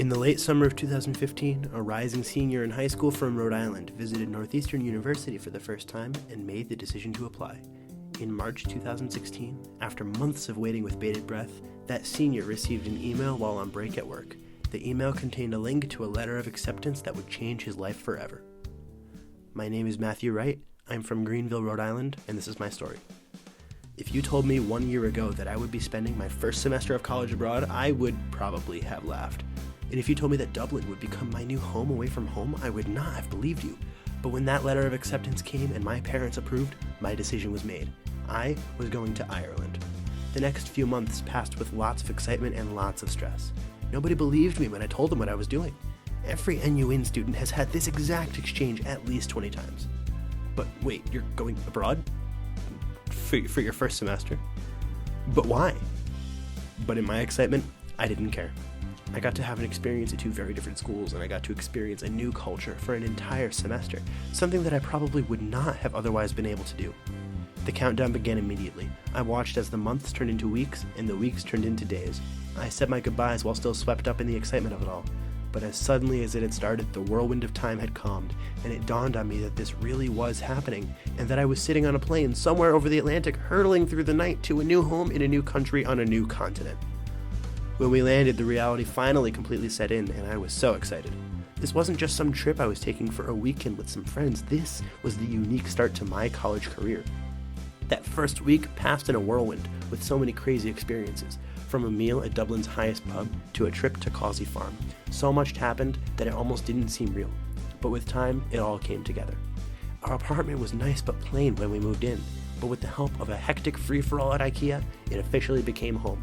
In the late summer of 2015, a rising senior in high school from Rhode Island visited Northeastern University for the first time and made the decision to apply. In March 2016, after months of waiting with bated breath, that senior received an email while on break at work. The email contained a link to a letter of acceptance that would change his life forever. My name is Matthew Wright. I'm from Greenville, Rhode Island, and this is my story. If you told me 1 year ago that I would be spending my first semester of college abroad, I would probably have laughed. And if you told me that Dublin would become my new home away from home, I would not have believed you. But when that letter of acceptance came and my parents approved, my decision was made. I was going to Ireland. The next few months passed with lots of excitement and lots of stress. Nobody believed me when I told them what I was doing. Every NUN student has had this exact exchange at least 20 times. But wait, you're going abroad? For your first semester? But why? But in my excitement, I didn't care. I got to have an experience at two very different schools, and I got to experience a new culture for an entire semester, something that I probably would not have otherwise been able to do. The countdown began immediately. I watched as the months turned into weeks, and the weeks turned into days. I said my goodbyes while still swept up in the excitement of it all. But as suddenly as it had started, the whirlwind of time had calmed, and it dawned on me that this really was happening, and that I was sitting on a plane somewhere over the Atlantic, hurtling through the night to a new home in a new country on a new continent. When we landed, the reality finally completely set in, and I was so excited. This wasn't just some trip I was taking for a weekend with some friends. This was the unique start to my college career. That first week passed in a whirlwind with so many crazy experiences, from a meal at Dublin's highest pub to a trip to Causey Farm. So much happened that it almost didn't seem real. But with time, it all came together. Our apartment was nice but plain when we moved in, but with the help of a hectic free-for-all at IKEA, it officially became home.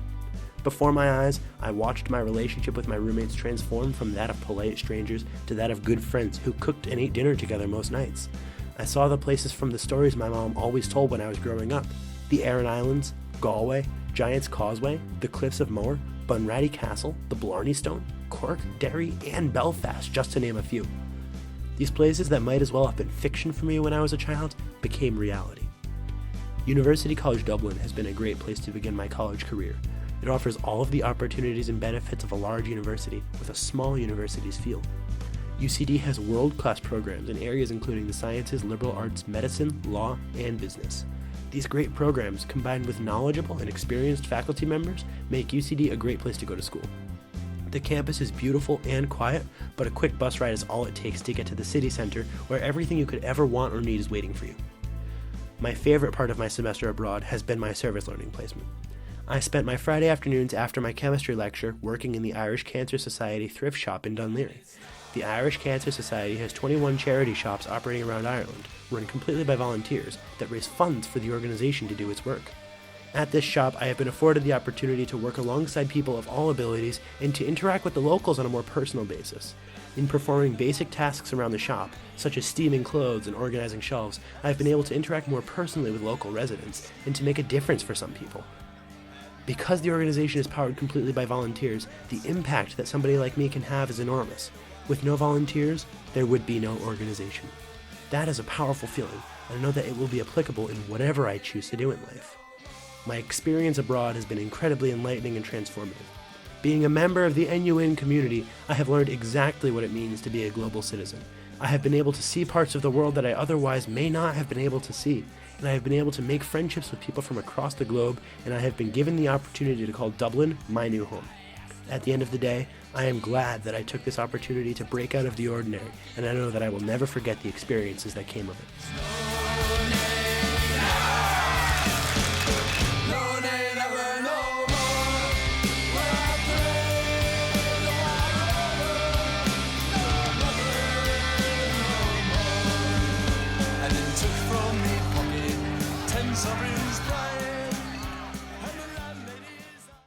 Before my eyes, I watched my relationship with my roommates transform from that of polite strangers to that of good friends who cooked and ate dinner together most nights. I saw the places from the stories my mom always told when I was growing up. The Aran Islands, Galway, Giant's Causeway, the Cliffs of Moher, Bunratty Castle, the Blarney Stone, Cork, Derry, and Belfast, just to name a few. These places that might as well have been fiction for me when I was a child became reality. University College Dublin has been a great place to begin my college career. It offers all of the opportunities and benefits of a large university with a small university's feel. UCD has world-class programs in areas including the sciences, liberal arts, medicine, law, and business. These great programs, combined with knowledgeable and experienced faculty members, make UCD a great place to go to school. The campus is beautiful and quiet, but a quick bus ride is all it takes to get to the city center, where everything you could ever want or need is waiting for you. My favorite part of my semester abroad has been my service learning placement. I spent my Friday afternoons after my chemistry lecture working in the Irish Cancer Society thrift shop in Dunleary. The Irish Cancer Society has 21 charity shops operating around Ireland, run completely by volunteers, that raise funds for the organization to do its work. At this shop, I have been afforded the opportunity to work alongside people of all abilities and to interact with the locals on a more personal basis. In performing basic tasks around the shop, such as steaming clothes and organizing shelves, I have been able to interact more personally with local residents and to make a difference for some people. Because the organization is powered completely by volunteers, the impact that somebody like me can have is enormous. With no volunteers, there would be no organization. That is a powerful feeling, and I know that it will be applicable in whatever I choose to do in life. My experience abroad has been incredibly enlightening and transformative. Being a member of the NUN community, I have learned exactly what it means to be a global citizen. I have been able to see parts of the world that I otherwise may not have been able to see, and I have been able to make friendships with people from across the globe, and I have been given the opportunity to call Dublin my new home. At the end of the day, I am glad that I took this opportunity to break out of the ordinary, and I know that I will never forget the experiences that came of it.